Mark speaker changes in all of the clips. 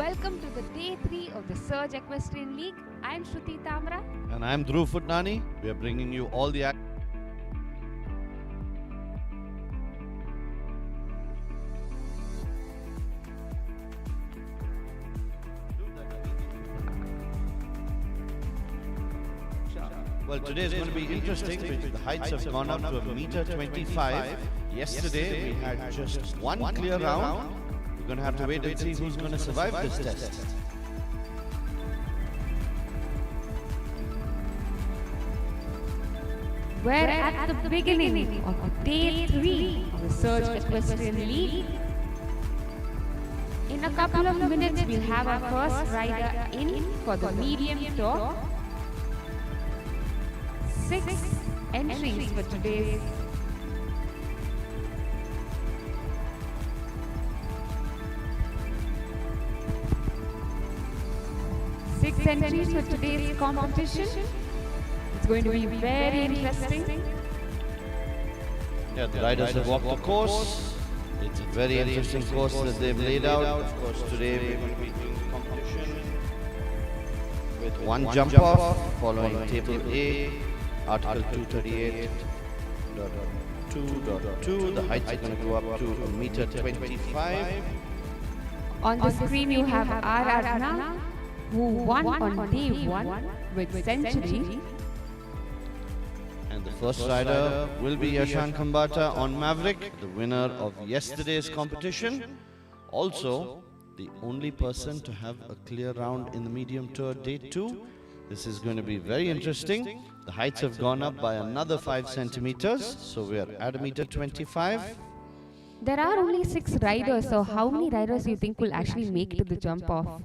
Speaker 1: Welcome to the day 3 of the Surge Equestrian League. I'm Shruti Tamra.
Speaker 2: And I'm Dhruv Futnani. We are bringing you all the Well, today is going to be interesting because the heights have gone up to 1.25 m. Yesterday we had just one clear round. We're going to have to wait and see who's going to survive this test.
Speaker 1: We're at the beginning of the day 3 of the Surge Equestrian League. In a couple of minutes, we'll have our first rider in for the medium tour. 6 entries for today's competition. It's going to be very interesting.
Speaker 2: Yeah, the riders have walked the course. It's a very interesting course that they've laid out. Of course, today we're going to be doing the competition with one jump off following table A, article 238.2.2. The heights are going to go up to 1.25 m.
Speaker 1: On the screen you have Aradhana, who won on day 1 with Century.
Speaker 2: And the first rider will be Yashan Khambata on Maverick, the winner of yesterday's competition. Also, the only person to have a clear round in the medium tour day 2. This is going to be very interesting. The heights have gone up by another 5 centimeters, so we are at 1.25 m.
Speaker 1: There are only 6 riders, so how many riders do you think will actually make to the jump off?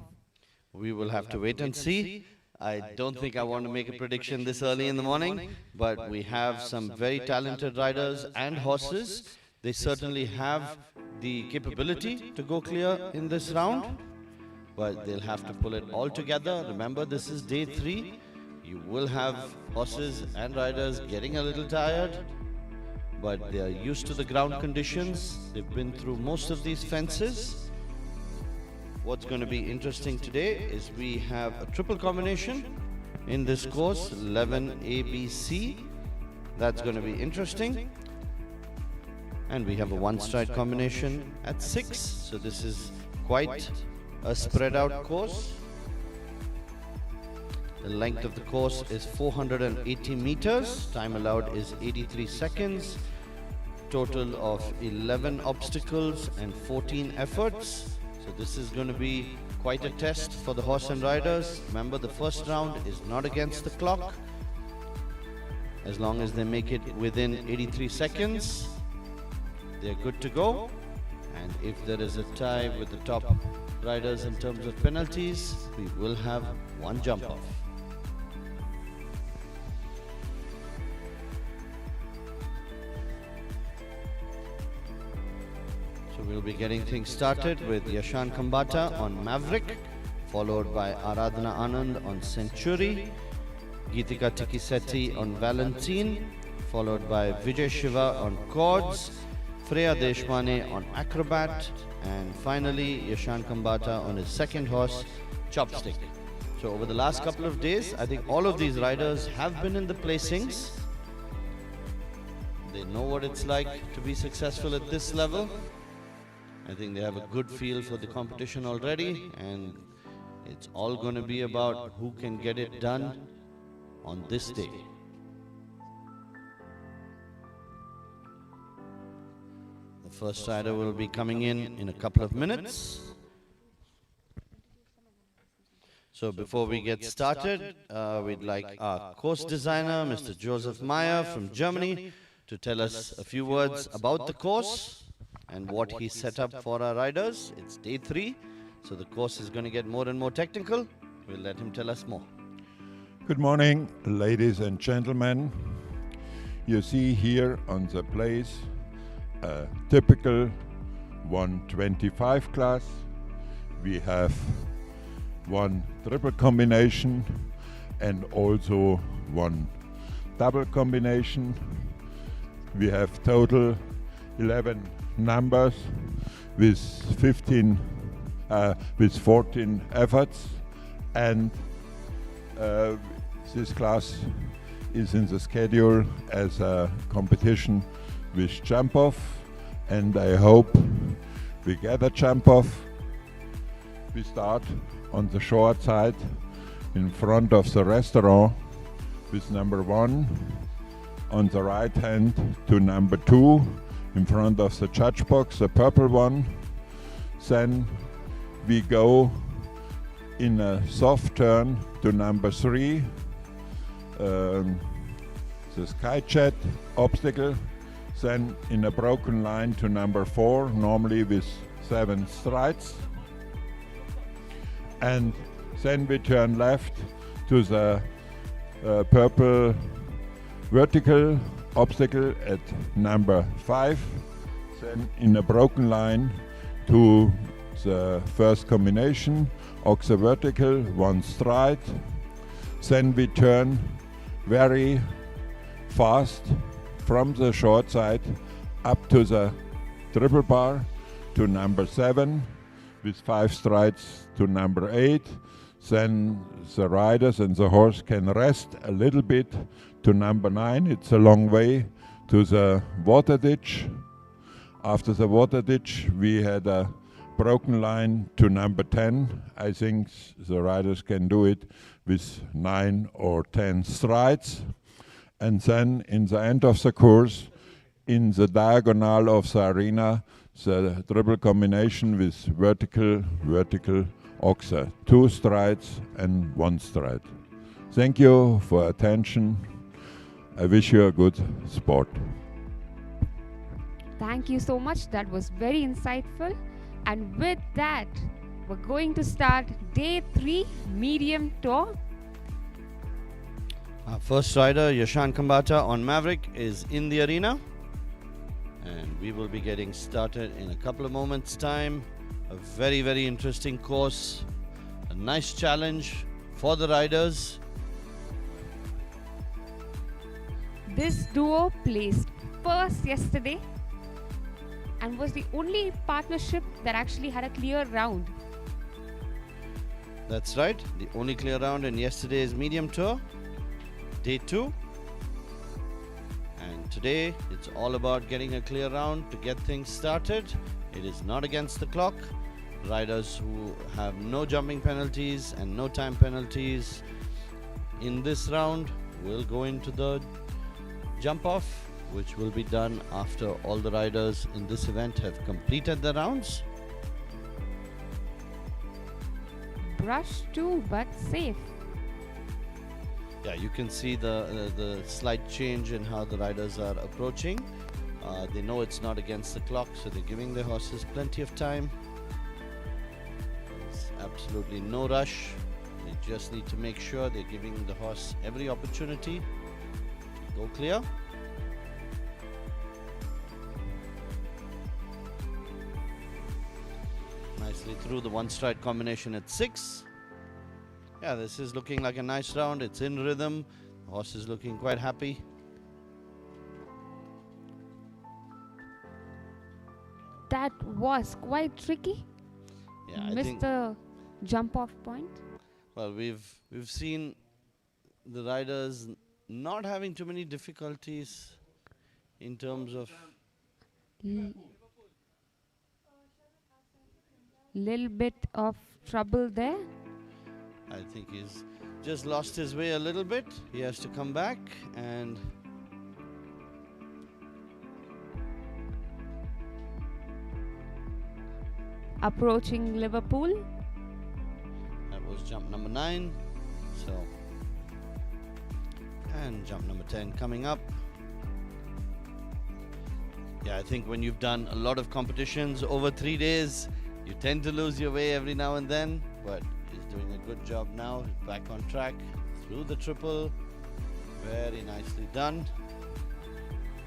Speaker 2: We will have to wait and see. I don't think I want to make a prediction this early in the morning, but we have some very talented riders and horses. They certainly have the capability to go clear in this round, but they'll have to pull it all together. Remember, this is day 3. You will have horses and riders getting a little tired, but they are used to the ground conditions. They've been through most of these fences. What's going to be interesting today is we have a triple combination in this course, 11 ABC. That's going to be interesting. And we have a one-stride combination at 6. So this is quite a spread out course. The length of the course is 480 meters. Time allowed is 83 seconds. Total of 11 obstacles and 14 efforts. So this is going to be quite a test for the horse and riders. Remember, the first round is not against the clock. As long as they make it within 83 seconds, they're good to go. And if there is a tie with the top riders in terms of penalties, we will have one jump off. So we'll be getting things started with Yashan Khambata on Maverick, followed by Aradhana Anand on Century, Geetika Tikisetti on Valentine, followed by Vijay Shiva on Cords, Freya Deshmane on Acrobat, and finally Yashan Khambata on his second horse, Chopstick. So over the last couple of days, I think all of these riders have been in the placings. They know what it's like to be successful at this level. I think they have a good feel for the competition already, and it's all going to be about who can get it done on this day. The first rider will be coming in a couple of minutes. So before we get started, we'd like our course designer, Mr. Joseph Meyer from Germany, to tell us a few words about the course and what he set up for our riders. It's day 3, so the course is going to get more and more technical. We'll let him tell us more.
Speaker 3: Good morning, ladies and gentlemen. You see here on the place a typical 125 class. We have one triple combination and also one double combination. We have total 11 numbers with 15 with 14 efforts, and this class is in the schedule as a competition with jump off, and I hope we get a jump off. We start on the short side in front of the restaurant with number 1, on the right hand to number 2 in front of the judge box, the purple one. Then we go in a soft turn to number 3, the sky jet obstacle. Then in a broken line to number 4, normally with 7 strides. And then we turn left to the purple vertical obstacle at number 5. Then in a broken line to the first combination, oxa vertical, 1 stride. Then we turn very fast from the short side up to the triple bar to number 7 with 5 strides to number 8. Then the riders and the horse can rest a little bit to number 9. It's a long way to the water ditch. After the water ditch, we had a broken line to number 10. I think the riders can do it with 9 or 10 strides. And then in the end of the course, in the diagonal of the arena, the triple combination with vertical, vertical, oxa, 2 strides and 1 stride. Thank you for attention. I wish you a good sport.
Speaker 1: Thank you so much. That was very insightful. And with that, we're going to start day 3 medium tour.
Speaker 2: Our first rider, Yashan Kambata on Maverick, is in the arena. And we will be getting started in a couple of moments' time. A very, very interesting course. A nice challenge for the riders.
Speaker 1: This duo placed first yesterday and was the only partnership that actually had a clear round.
Speaker 2: That's right, the only clear round in yesterday's medium tour, day 2. And today it's all about getting a clear round to get things started. It is not against the clock. Riders who have no jumping penalties and no time penalties in this round will go into the jump off, which will be done after all the riders in this event have completed their rounds.
Speaker 1: Brush too, but safe.
Speaker 2: Yeah, you can see the slight change in how the riders are approaching. They know it's not against the clock, so they're giving their horses plenty of time. There's absolutely no rush. They just need to make sure they're giving the horse every opportunity to go clear. Nicely through the 1 stride combination at 6. Yeah, this is looking like a nice round. It's in rhythm. The horse is looking quite happy.
Speaker 1: That was quite tricky.
Speaker 2: Yeah, I
Speaker 1: Missed
Speaker 2: think,
Speaker 1: the jump off point.
Speaker 2: well, we've seen the riders not having too many difficulties in terms of
Speaker 1: Little bit of trouble there.
Speaker 2: I think he's just lost his way a little bit. He has to come back and
Speaker 1: Approaching Liverpool.
Speaker 2: that was jump number 9. So, and jump number 10 coming up. Yeah, I think when you've done a lot of competitions over 3 days, you tend to lose your way every now and then, but he's doing a good job now. He's back on track through the triple. Very nicely done.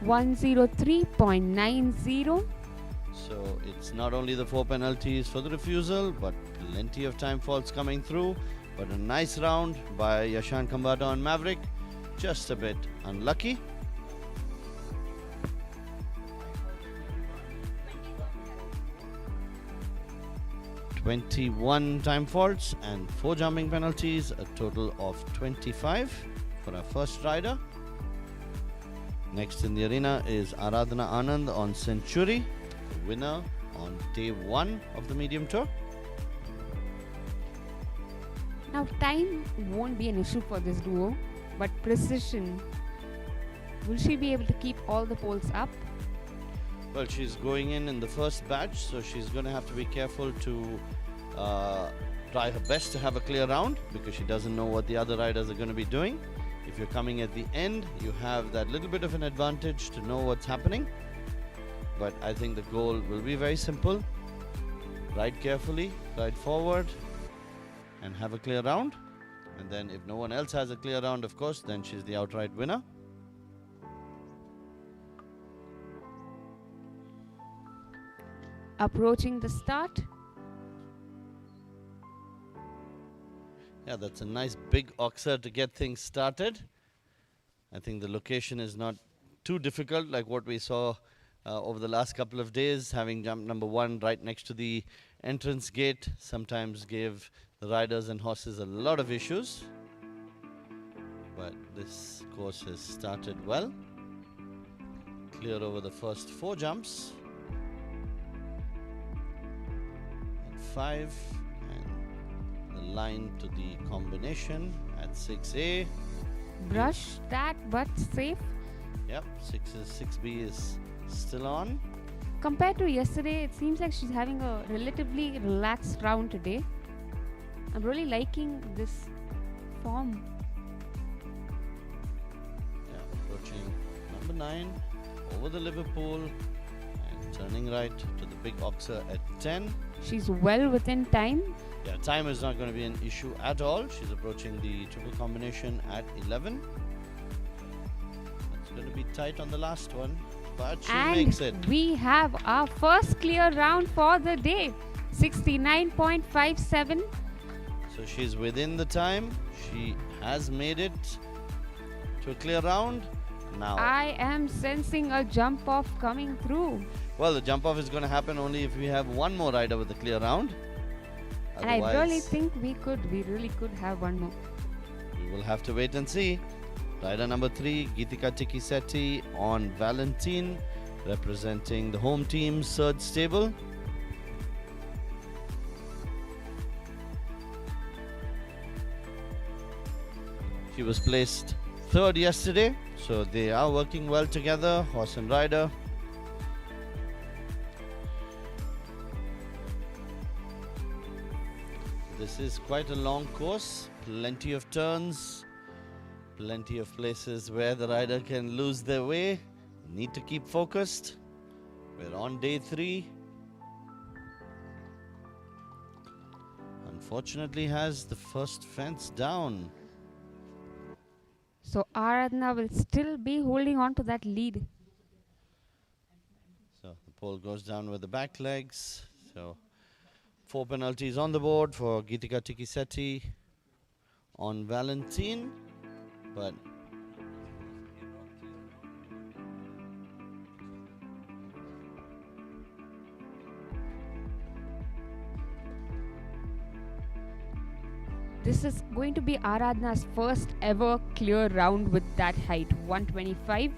Speaker 1: 103.90.
Speaker 2: So it's not only the 4 penalties for the refusal, but plenty of time faults coming through. But a nice round by Yashan Kambata on Maverick. Just a bit unlucky. 21 time faults and 4 jumping penalties, a total of 25 for our first rider. Next in the arena is Aradhana Anand on Century, the winner on day 1 of the medium tour.
Speaker 1: Now, time won't be an issue for this duo, but precision. Will she be able to keep all the poles up?
Speaker 2: Well, she's going in the first batch, so she's going to have to be careful to try her best to have a clear round, because she doesn't know what the other riders are going to be doing. If you're coming at the end, you have that little bit of an advantage to know what's happening. But I think the goal will be very simple. Ride carefully, ride forward, and have a clear round. And then if no one else has a clear round, of course, then she's the outright winner.
Speaker 1: Approaching the start.
Speaker 2: Yeah, that's a nice big oxer to get things started. I think the location is not too difficult like what we saw over the last couple of days. Having jump number 1 right next to the entrance gate sometimes gave the riders and horses a lot of issues. But this course has started well. Clear over the first 4 jumps. At 5, and the line to the combination at 6A.
Speaker 1: Brush that, but safe.
Speaker 2: Yep, 6B is still on.
Speaker 1: Compared to yesterday, it seems like she's having a relatively relaxed round today. I'm really liking this form.
Speaker 2: Yeah, approaching number 9 over the Liverpool and turning right to the big oxer at 10.
Speaker 1: She's well within time.
Speaker 2: Yeah, time is not going to be an issue at all. She's approaching the triple combination at 11. It's going to be tight on the last one, but she makes it.
Speaker 1: And we have our first clear round for the day. 69.57.
Speaker 2: So she's within the time. She has made it to a clear round. Now,
Speaker 1: I am sensing a jump off coming through.
Speaker 2: well, the jump off is going to happen only if we have one more rider with a clear round.
Speaker 1: And I really think we really could have one more.
Speaker 2: We will have to wait and see. Rider number 3, Geetika Tikkisetti on Valentine, representing the home team's third stable. She was placed 3rd yesterday, so they are working well together, horse and rider. This is quite a long course, plenty of turns, plenty of places where the rider can lose their way. Need to keep focused. We're on day 3. Unfortunately has the first fence down.
Speaker 1: So Aradhana will still be holding on to that lead.
Speaker 2: So the pole goes down with the back legs. So 4 penalties on the board for Geetika Tikkisetti on Valentine. But
Speaker 1: This is going to be Aradhana's first ever clear round with that height, 125.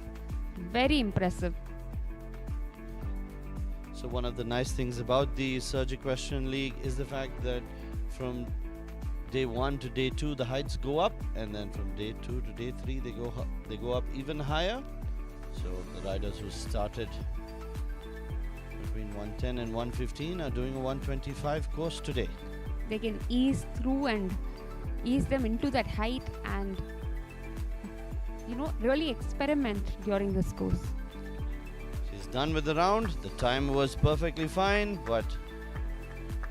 Speaker 1: Very impressive.
Speaker 2: so one of the nice things about the Surge Equestrian League is the fact that from day 1 to day 2 the heights go up, and then from day 2 to day 3 they go up even higher. So the riders who started between 110 and 115 are doing a 125 course today.
Speaker 1: They can ease through and ease them into that height and, really experiment during this course.
Speaker 2: She's done with the round. The time was perfectly fine, but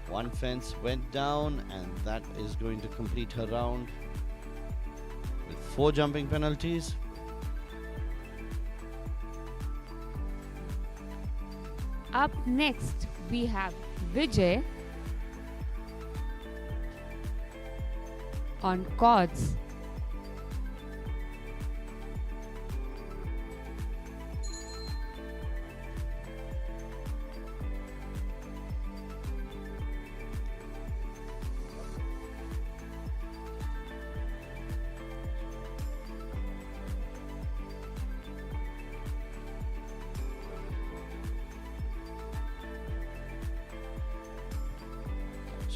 Speaker 2: one fence went down, and that is going to complete her round with 4 jumping penalties.
Speaker 1: Up next, we have Vijay on cords.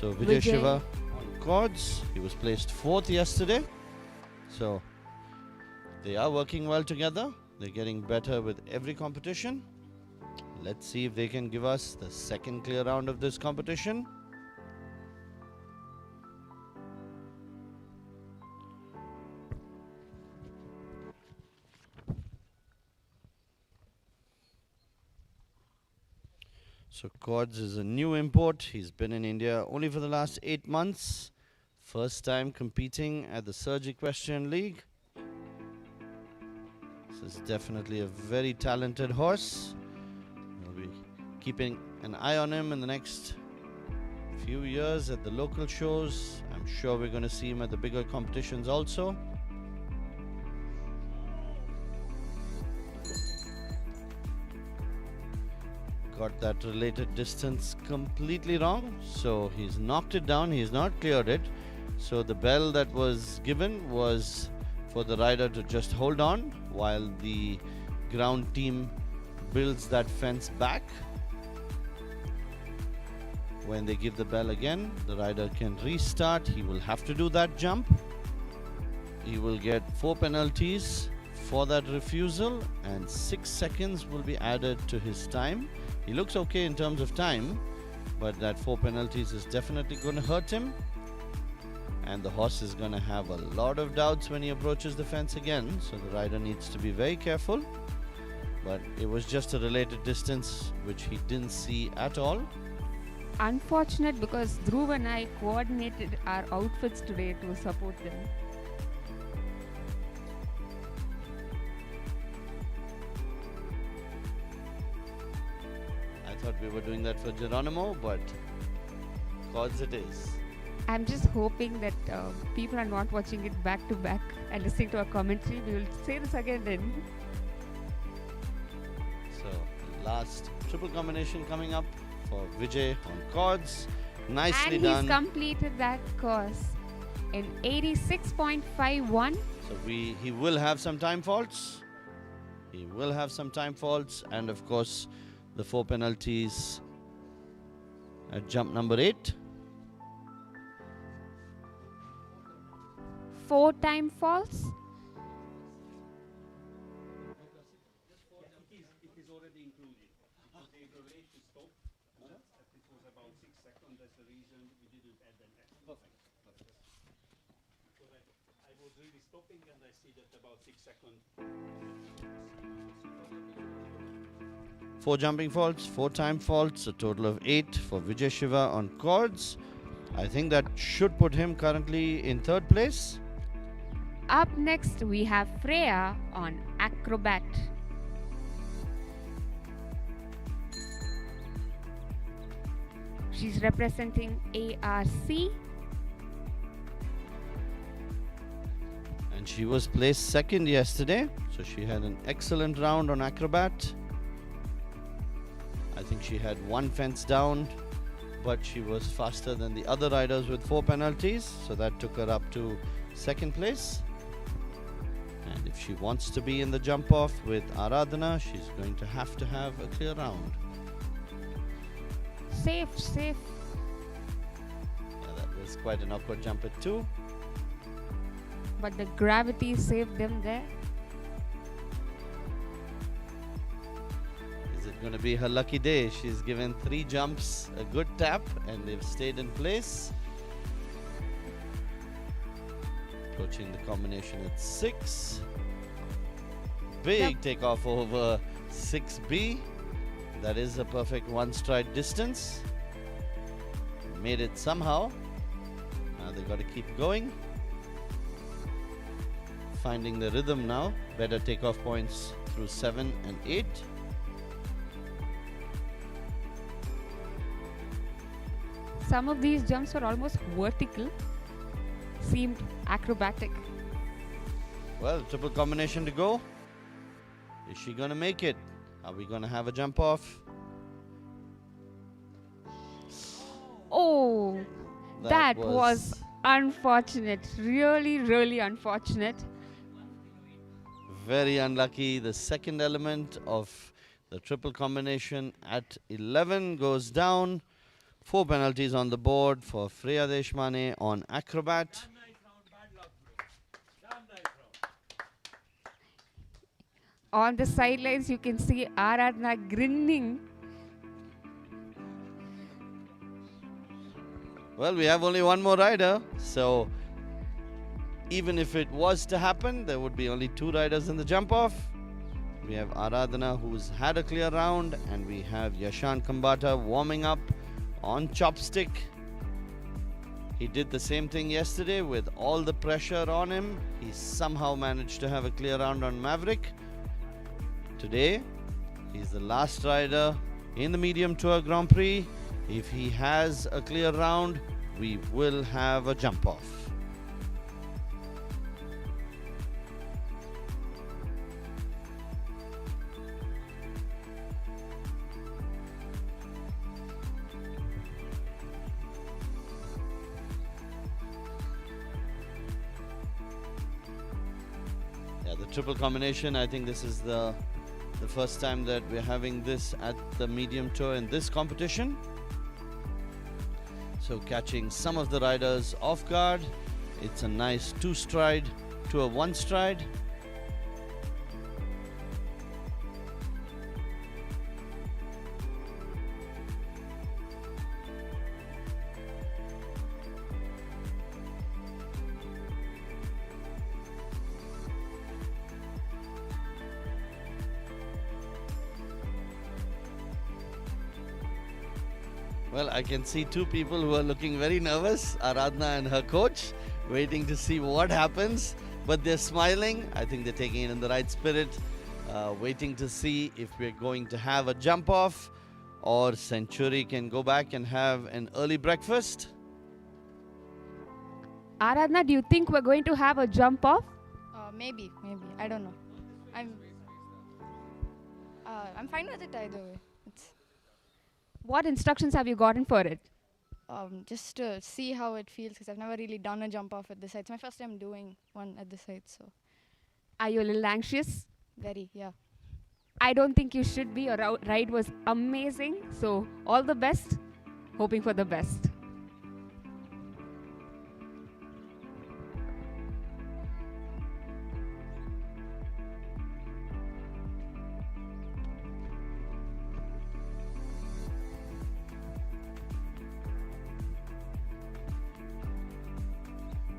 Speaker 2: So Vijay
Speaker 1: Vijay.
Speaker 2: Shiva on cords. He was placed 4th yesterday. So they are working well together. They're getting better with every competition. Let's see if they can give us the second clear round of this competition. So Cords is a new import. He's been in India only for the last 8 months. First time competing at the Surge Equestrian League. This is definitely a very talented horse. We'll be keeping an eye on him in the next few years at the local shows. I'm sure we're going to see him at the bigger competitions also. Got that related distance completely wrong, so he's knocked it down. He's not cleared it. So the bell that was given was for the rider to just hold on while the ground team builds that fence back. When they give the bell again, the rider can restart. He will have to do that jump. He will get 4 penalties for that refusal, and 6 seconds will be added to his time. He looks okay in terms of time, but that 4 penalties is definitely going to hurt him. And the horse is going to have a lot of doubts when he approaches the fence again, so the rider needs to be very careful. But it was just a related distance which he didn't see at all.
Speaker 1: Unfortunate, because Dhruv and I coordinated our outfits today to support them.
Speaker 2: I thought we were doing that for Geronimo, but Cords it is.
Speaker 1: I'm just hoping that people are not watching it back to back and listening to our commentary. We will say this again then.
Speaker 2: So last triple combination coming up for Vijay on Cords. Nicely
Speaker 1: And
Speaker 2: done.
Speaker 1: he's completed that course in 86.51.
Speaker 2: So he will have some time faults. He will have some time faults, and of course the 4 penalties at jump number 8.
Speaker 1: 4 time falls.
Speaker 4: It is already included. Because they delayed to stop. It was about 6 seconds. That's the reason we didn't add an extra. Perfect. Because I was really stopping and I see that about 6 seconds.
Speaker 2: 4 jumping faults, 4 time faults, a total of 8 for Vijay Shiva on Cords. I think that should put him currently in 3rd place.
Speaker 1: Up next, we have Freya on Acrobat. She's representing ARC.
Speaker 2: And she was placed 2nd yesterday, so she had an excellent round on Acrobat. I think she had 1 fence down, but she was faster than the other riders with 4 penalties, so that took her up to 2nd place. And if she wants to be in the jump off with Aradhana, she's going to have a clear round.
Speaker 1: Safe.
Speaker 2: Yeah, that was quite an awkward jump at 2.
Speaker 1: But the gravity saved them there.
Speaker 2: Is it going to be her lucky day? She's given 3 jumps, a good tap, and they've stayed in place. Approaching the combination at 6. Big takeoff over 6B. That is a perfect 1 stride distance. Made it somehow. Now they got to keep going. Finding the rhythm now. Better takeoff points through 7 and 8.
Speaker 1: Some of these jumps were almost vertical. Seemed acrobatic.
Speaker 2: Well, triple combination to go. Is she going to make it? Are we going to have a jump off?
Speaker 1: Oh, that was unfortunate. Really, really unfortunate.
Speaker 2: Very unlucky. The second element of the triple combination at 11 goes down. 4 penalties on the board for Freya Deshmane on acrobat.
Speaker 4: Damn nice round, bad luck, bro. Damn nice round.
Speaker 1: On the sidelines, you can see Aradhana grinning.
Speaker 2: Well, we have only one more rider, so even if it was to happen, there would be only 2 riders in the jump off. We have Aradhana, who's had a clear round, and we have Yashan Kambata warming up on chopstick. He did the same thing yesterday with all the pressure on him. He somehow managed to have a clear round on Maverick. Today, he's the last rider in the Medium Tour Grand Prix. If he has a clear round, we will have a jump off. Yeah, the triple combination, I think this is the first time that we're having this at the Medium Tour in this competition. So catching some of the riders off guard. It's a nice 2-stride to a 1-stride. Well, I can see 2 people who are looking very nervous, Aradhana and her coach, waiting to see what happens. But they're smiling. I think they're taking it in the right spirit, waiting to see if we're going to have a jump off or Century can go back and have an early breakfast.
Speaker 1: Aradhana, do you think we're going to have a jump off?
Speaker 5: Maybe. I don't know. I'm fine with it either way. It's
Speaker 1: What instructions have you gotten for it?
Speaker 5: just to see how it feels because I've never really done a jump off at the site. It's my first time doing one at the site, so
Speaker 1: Are you a little anxious?
Speaker 5: very, yeah.
Speaker 1: I don't think you should be. Your ride was amazing. So, all the best. Hoping for the best.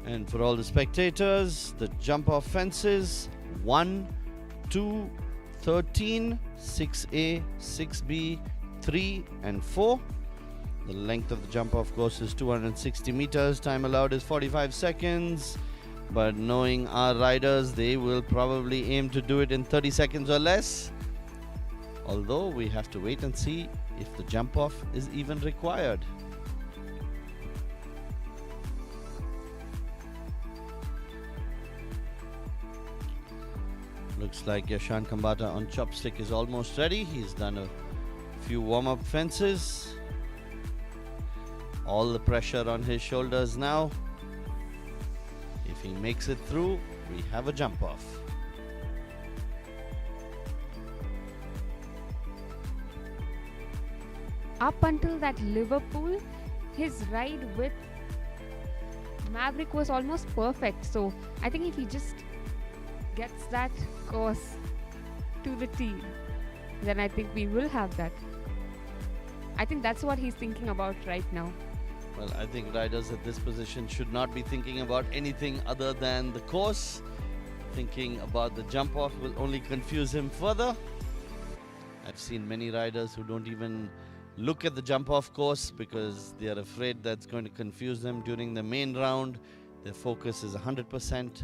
Speaker 2: And for all the spectators, the jump off fences 1, 2, 13, 6A, 6B, 3 and 4. The length of the jump off course is 260 meters. Time allowed is 45 seconds. But knowing our riders, they will probably aim to do it in 30 seconds or less. Although we have to wait and see if the jump off is even required. Looks like Yashan Kambata on chopstick is almost ready. He's done a few warm-up fences. All the pressure on his shoulders now. If he makes it through, we have a jump off.
Speaker 1: Up until that Liverpool, his ride with Maverick was almost perfect. So I think if he just gets that course to the T, then I think we will have that. I think that's what he's thinking about right now.
Speaker 2: Well, I think riders at this position should not be thinking about anything other than the course. Thinking about the jump off will only confuse him further. I've seen many riders who don't even look at the jump off course because they are afraid that's going to confuse them during the main round. Their focus is 100%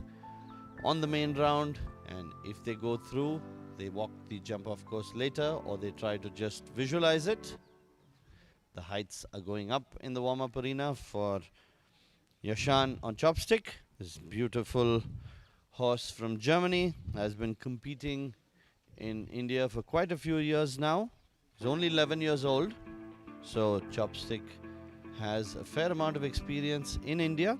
Speaker 2: on the main round, and if they go through, they walk the jump off course later, or they try to just visualize it. The heights are going up in the warm-up arena for Yashan on chopstick. This beautiful horse from Germany has been competing in India for quite a few years now. He's only 11 years old, so chopstick has a fair amount of experience in India.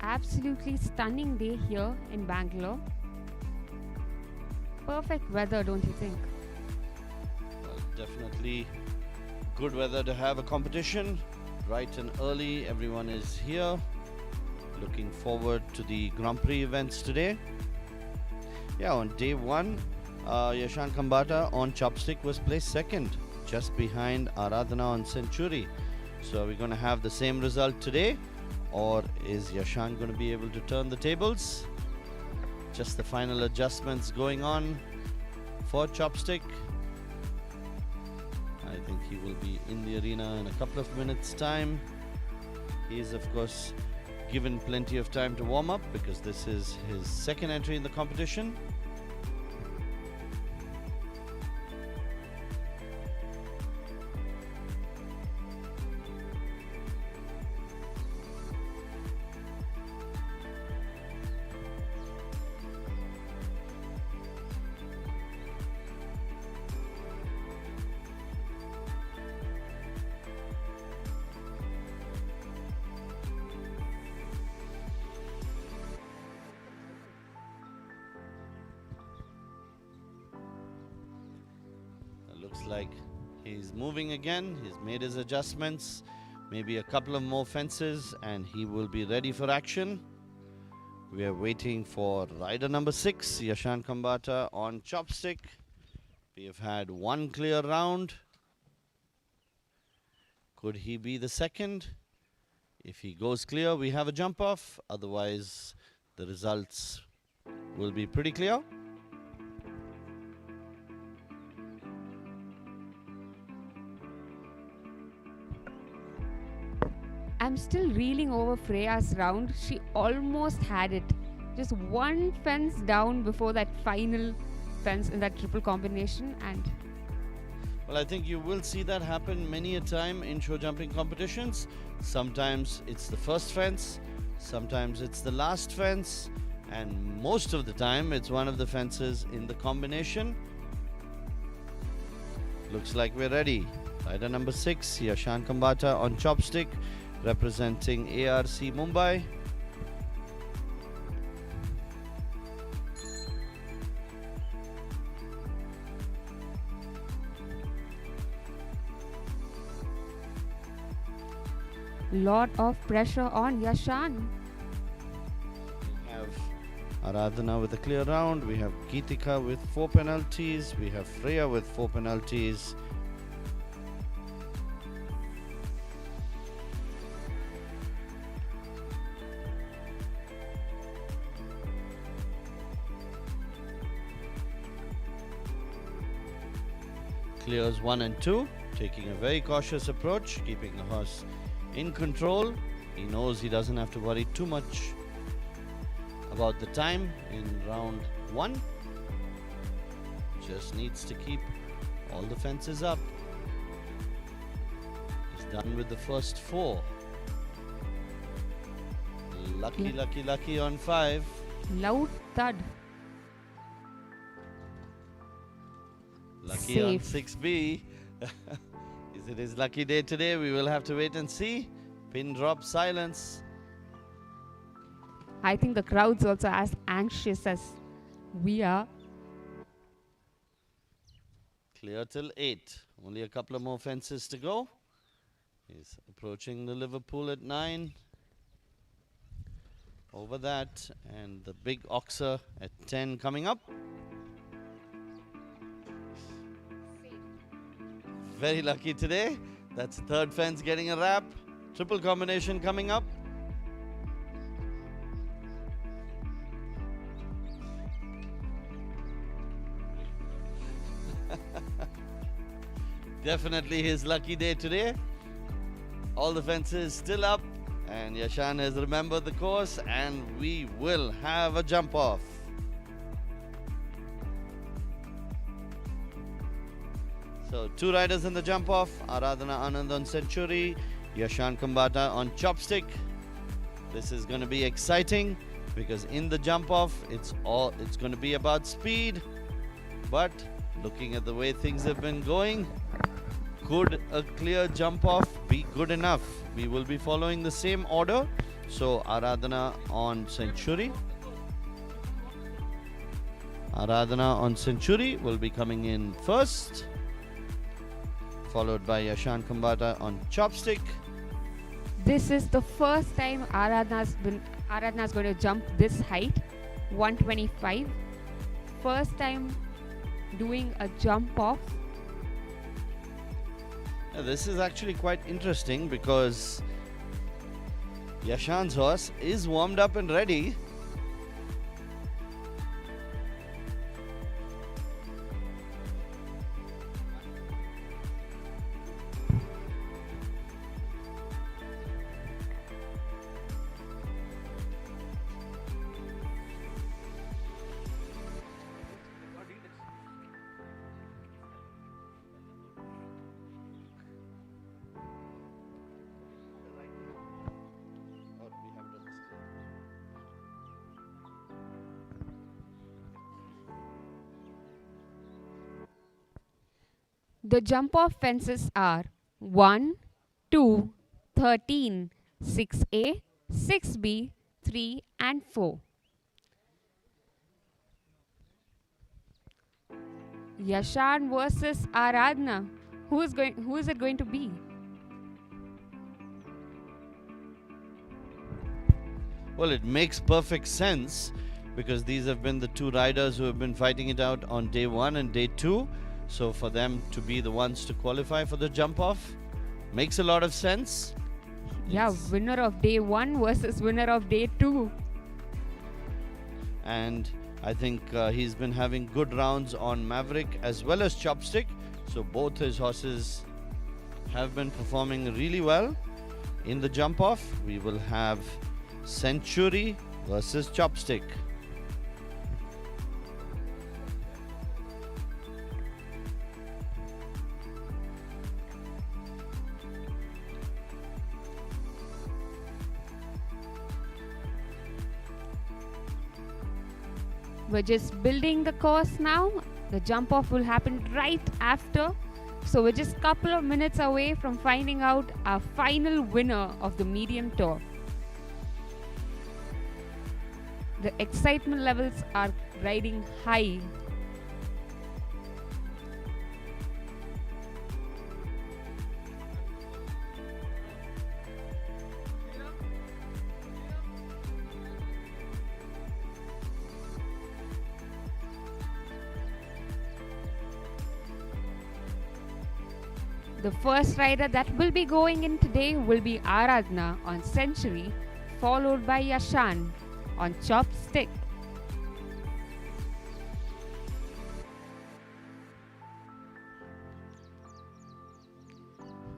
Speaker 1: absolutely stunning day here in Bangalore. Perfect weather, don't you think?
Speaker 2: Well, definitely good weather to have a competition. Bright and early, everyone is here. Looking forward to the Grand Prix events today. Yeah, on day one, Yashan Kambata on chopstick was placed second, just behind Aradhana on century. So are we going to have the same result today, or is Yashan going to be able to turn the tables? Just the final adjustments going on for chopstick. I think he will be in the arena in a couple of minutes' time. He is, of course, given plenty of time to warm up because this is his second entry in the competition. Looks like he's moving again. He's made his adjustments. Maybe a couple of more fences and he will be ready for action. We are waiting for rider number 6, Yashan Kambata on chopstick. We have had one clear round. Could he be the second? If he goes clear, we have a jump off. Otherwise, the results will be pretty clear.
Speaker 1: I'm still reeling over Freya's round. She almost had it. Just one fence down before that final fence in that triple combination, and
Speaker 2: Well, I think you will see that happen many a time in show jumping competitions. Sometimes it's the first fence, sometimes it's the last fence, and most of the time it's one of the fences in the combination. Looks like we're ready. Rider number 6, Yashan Kambata on chopstick, representing ARC Mumbai.
Speaker 1: lot of pressure on Yashan.
Speaker 2: We have Aradhana with a clear round. We have Geetika with 4 penalties. We have Freya with 4 penalties. Clears 1 and 2, taking a very cautious approach, keeping the horse in control. He knows he doesn't have to worry too much about the time in round 1. Just needs to keep all the fences up. He's done with the first 4. Lucky on 5.
Speaker 1: Loud thud.
Speaker 2: Lucky on
Speaker 1: Safe.
Speaker 2: 6B. Is it his lucky day today? We will have to wait and see. Pin drop silence.
Speaker 1: I think the crowd's also as anxious as we are.
Speaker 2: Clear till 8. Only a couple of more fences to go. He's approaching the Liverpool at 9. Over that. And the big Oxer at 10 coming up. Very lucky today. That's third fence getting a wrap. Triple combination coming up. Definitely his lucky day today. All the fences still up, and Yashan has remembered the course, and we will have a jump off. So 2 riders in the jump off. Aradhana Anand on century, Yashan Kambata on chopstick. This is going to be exciting because in the jump off it's going to be about speed. But looking at the way things have been going, could a clear jump off be good enough? We will be following the same order So Aradhana on Century. Aradhana on Century will be coming in first, followed by Yashan Kambata on Chopstick.
Speaker 1: This is the first time Aradhana's going to jump this height, 125. First time doing a jump off.
Speaker 2: This is actually quite interesting because Yashan's horse is warmed up and ready.
Speaker 1: The jump off fences are 1, 2, 13, 6A, 6B, 3 and 4. Yashan versus Aradhana. Who is it going to be?
Speaker 2: Well, it makes perfect sense because these have been the two riders who have been fighting it out on day 1 and day 2. So for them to be the ones to qualify for the jump off makes a lot of sense.
Speaker 1: Yeah, winner of day 1 versus winner of day 2.
Speaker 2: And I think he's been having good rounds on Maverick as well as Chopstick. So both his horses have been performing really well. In the jump off, we will have Century versus Chopstick.
Speaker 1: We're just building the course now. The jump off will happen right after. So we're just a couple of minutes away from finding out our final winner of the medium tour. The excitement levels are riding high. The first rider that will be going in today will be Aradhana on Century, followed by Yashan on Chopstick.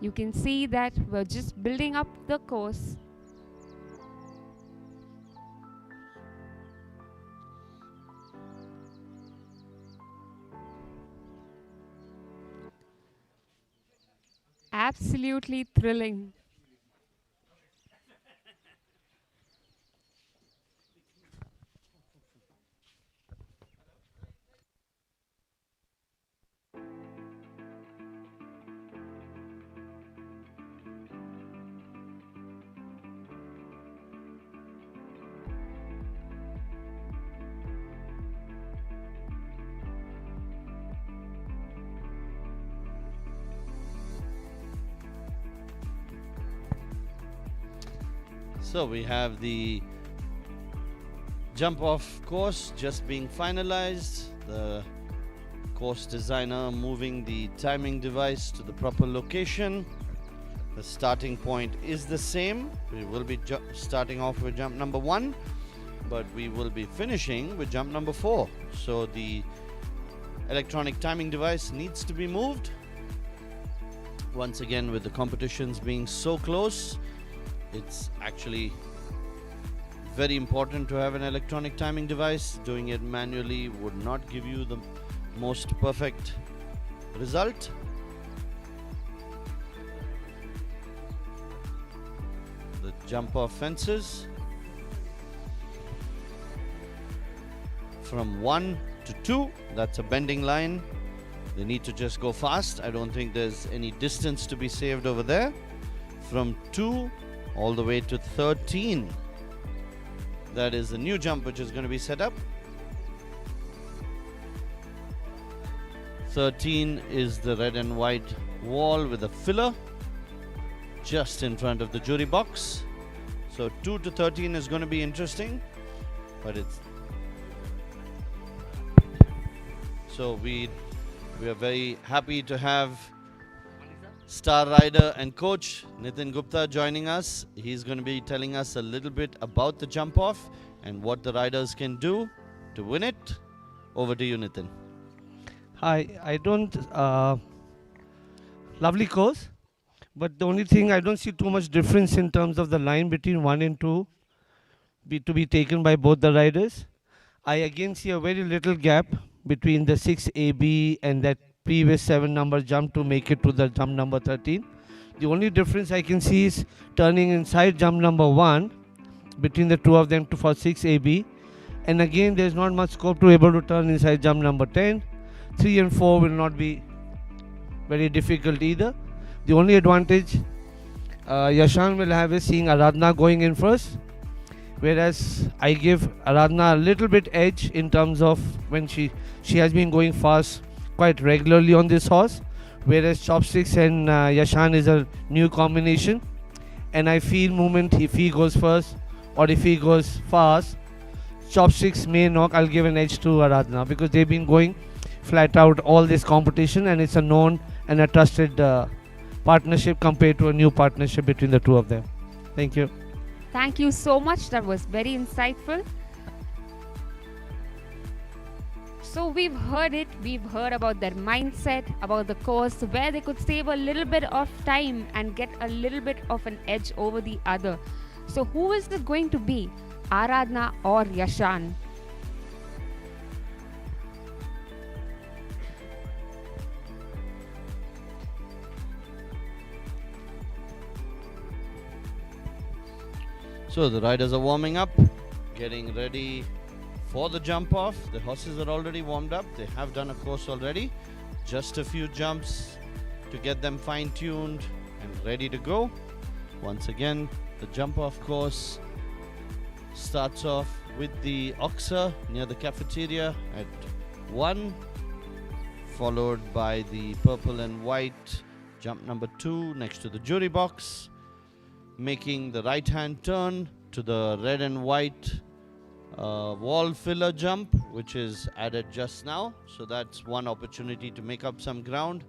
Speaker 1: You can see that we're just building up the course. Absolutely thrilling.
Speaker 2: So we have the jump off course just being finalized. The course designer moving the timing device to the proper location. The starting point is the same. We will be starting off with jump number 1, but we will be finishing with jump number 4. So the electronic timing device needs to be moved. Once again, with the competitions being so close, it's actually very important to have an electronic timing device. Doing it manually would not give you the most perfect result. The jump off fences from 1 to 2, that's a bending line. They need to just go fast. I don't think there's any distance to be saved over there. From 2 all the way to 13. That is the new jump which is going to be set up. 13 is the red and white wall with a filler just in front of the jury box. So 2 to 13 is going to be interesting, but it's so we are very happy to have star rider and coach Nitin Gupta joining us. He's going to be telling us a little bit about the jump off and what the riders can do to win it. Over to you, Nitin.
Speaker 6: Hi, I don't, lovely course, but the only thing I don't see too much difference in terms of the line between 1 and 2 to be taken by both the riders. I again see a very little gap between the 6AB and that previous 7 number jump to make it to the jump number 13. The only difference I can see is turning inside jump number 1 between the two of them for 6AB, and again there's not much scope to able to turn inside jump number 10. 3 and 4 will not be very difficult either. The only advantage Yashan will have is seeing Aradhana going in first, whereas I give Aradhana a little bit edge in terms of when she has been going fast quite regularly on this horse, whereas Chopsticks and Yashan is a new combination, and I feel moment if he goes first or if he goes fast, Chopsticks may knock. I'll give an edge to Aradhana because they've been going flat out all this competition, and it's a known and a trusted partnership compared to a new partnership between the two of them. Thank you.
Speaker 1: Thank you so much. That was very insightful. So we've heard it. We've heard about their mindset, about the course, where they could save a little bit of time and get a little bit of an edge over the other. So who is it going to be? Aradhana or Yashan?
Speaker 2: So the riders are warming up, getting ready for the jump off. The horses are already warmed up. They have done a course already. Just a few jumps to get them fine-tuned and ready to go. Once again, the jump off course starts off with the Oxa near the cafeteria at 1, followed by the purple and white jump number 2 next to the jury box, making the right hand turn to the red and white wall filler jump, which is added just now. So that's one opportunity to make up some ground.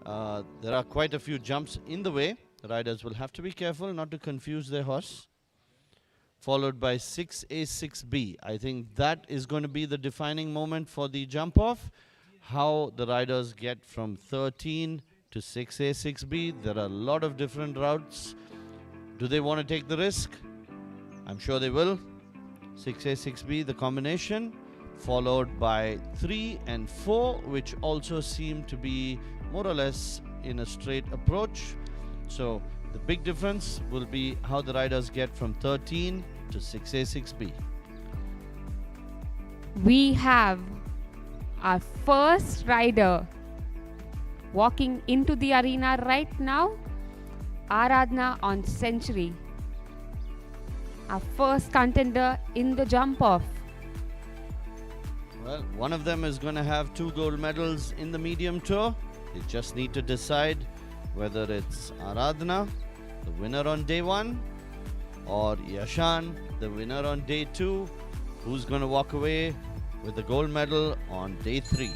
Speaker 2: There are quite a few jumps in the way. The riders will have to be careful not to confuse their horse. Followed by 6A, 6B. I think that is going to be the defining moment for the jump off. How the riders get from 13 to 6A, 6B. There are a lot of different routes. Do they want to take the risk? I'm sure they will. 6A, 6B, the combination, followed by 3 and 4, which also seem to be more or less in a straight approach. So the big difference will be how the riders get from 13 to 6A, 6B.
Speaker 1: We have our first rider walking into the arena right now. Aradhana on Century, our first contender in the jump off.
Speaker 2: Well, one of them is going to have 2 gold medals in the medium tour. They just need to decide whether it's Aradhana, the winner on day 1, or Yashan, the winner on day 2, who's going to walk away with the gold medal on day 3.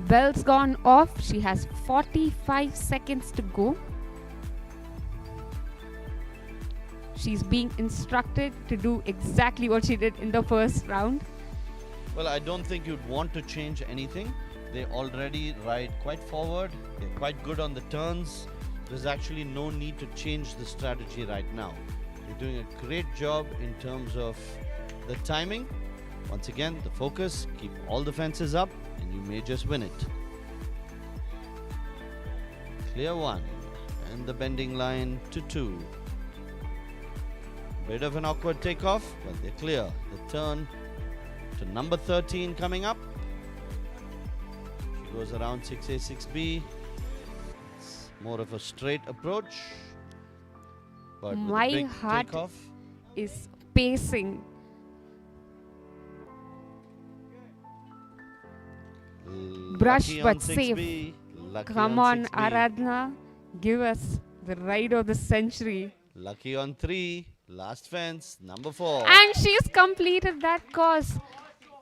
Speaker 1: Bell's gone off. She has 45 seconds to go. She's being instructed to do exactly what she did in the first round.
Speaker 2: Well, I don't think you'd want to change anything. They already ride quite forward. They're quite good on the turns. There's actually no need to change the strategy right now. They're doing a great job in terms of the timing. Once again, the focus, keep all the fences up and you may just win it. Clear 1 and the bending line to 2. Bit of an awkward takeoff, but they're clear. The turn to number 13 coming up. She goes around 6A, 6B. It's more of a straight approach. But with
Speaker 1: My
Speaker 2: a big
Speaker 1: heart
Speaker 2: takeoff,
Speaker 1: is pacing. Brush
Speaker 2: lucky
Speaker 1: but
Speaker 2: on
Speaker 1: safe.
Speaker 2: 6B. Lucky
Speaker 1: Come
Speaker 2: on
Speaker 1: on,
Speaker 2: 6B.
Speaker 1: Aradhana. Give us the ride of the century.
Speaker 2: Lucky on 3. Last fence, number 4.
Speaker 1: And she's completed that course.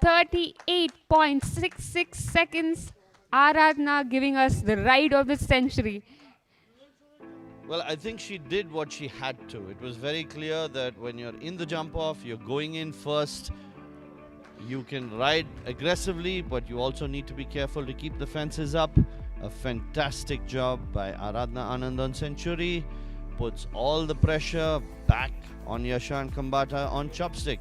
Speaker 1: 38.66 seconds. Aradhana giving us the ride of the century.
Speaker 2: Well, I think she did what she had to. It was very clear that when you're in the jump off, you're going in first. You can ride aggressively, but you also need to be careful to keep the fences up. A fantastic job by Aradhana Anand on century. Puts all the pressure back on Yashan Kambata on chopstick.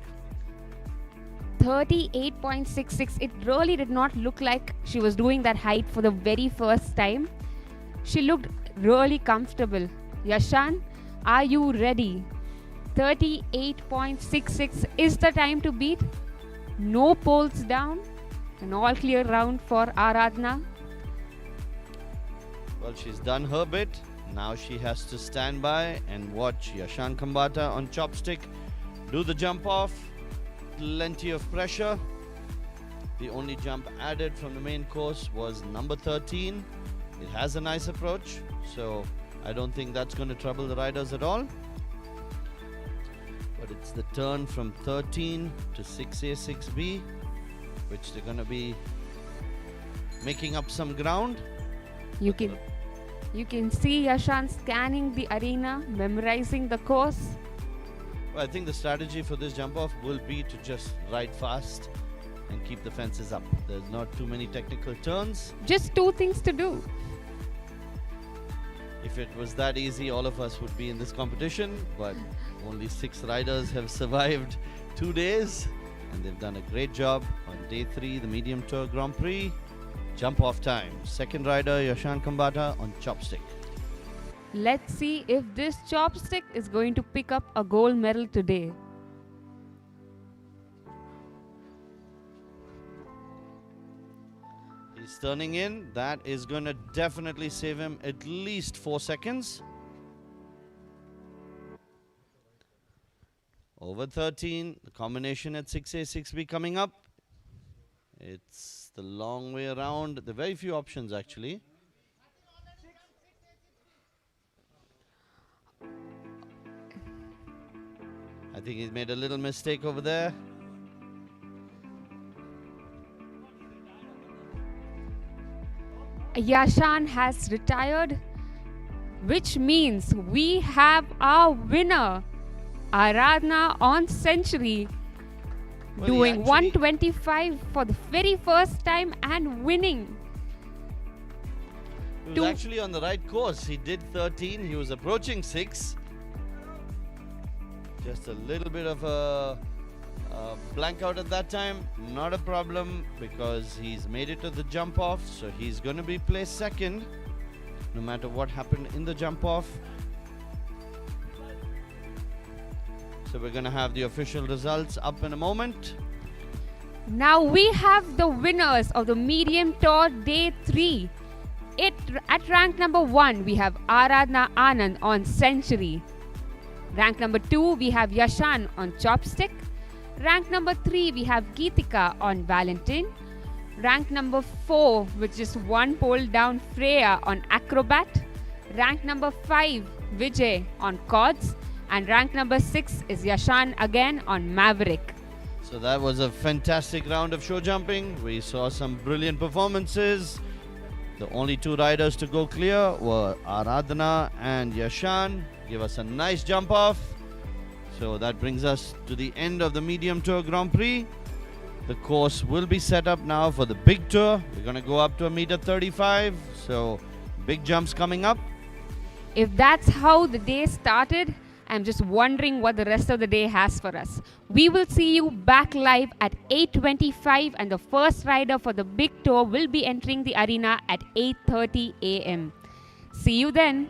Speaker 1: 38.66. It really did not look like she was doing that height for the very first time. She looked really comfortable. Yashan, are you ready? 38.66 is the time to beat. No poles down. An all clear round for Aradhana.
Speaker 2: Well, she's done her bit. Now she has to stand by and watch Yashan Kambata on chopstick do the jump off. Plenty of pressure. The only jump added from the main course was number 13. It has a nice approach, so I don't think that's going to trouble the riders at all. But it's the turn from 13 to 6A, 6B, which they're going to be making up some ground.
Speaker 1: You can see Yashan scanning the arena, memorizing the course.
Speaker 2: Well, I think the strategy for this jump off will be to just ride fast and keep the fences up. There's not too many technical turns.
Speaker 1: Just two things to do.
Speaker 2: If it was that easy, all of us would be in this competition, but only 6 riders have survived 2 days, and they've done a great job on day 3, the Medium Tour Grand Prix. Jump off time. Second rider, Yashan Kambata on chopstick.
Speaker 1: Let's see if this chopstick is going to pick up a gold medal today.
Speaker 2: He's turning in. That is going to definitely save him at least 4 seconds. Over 13. The combination at 6A, 6B coming up. It's the long way around. There are very few options actually. I think he's made a little mistake over there.
Speaker 1: Yashan has retired, which means we have our winner, Aradhana on century,
Speaker 2: Well,
Speaker 1: doing
Speaker 2: he actually-
Speaker 1: 125 for the very first time and winning.
Speaker 2: He was
Speaker 1: Two-
Speaker 2: actually on the right course. He did 13. He was approaching 6. Just a little bit of a blank out at that time. Not a problem because he's made it to the jump off. So he's going to be placed second no matter what happened in the jump off. So we're going to have the official results up in a moment.
Speaker 1: Now we have the winners of the Medium Tour Day 3. At rank number 1, we have Aradhana Anand on century. Rank number 2, we have Yashan on chopstick. Rank number 3, we have Geetika on Valentine. Rank number 4, which is one pole down, Freya on acrobat. Rank number 5, Vijay on cords. And rank number 6 is Yashan again on Maverick.
Speaker 2: So that was a fantastic round of show jumping. We saw some brilliant performances. The only 2 riders to go clear were Aradhana and Yashan. Give us a nice jump off. So that brings us to the end of the Medium Tour Grand Prix. The course will be set up now for the big tour. We're going to go up to 1.35 m. So big jumps coming up.
Speaker 1: If that's how the day started, I'm just wondering what the rest of the day has for us. We will see you back live at 8:25 and the first rider for the big tour will be entering the arena at 8:30 a.m. See you then.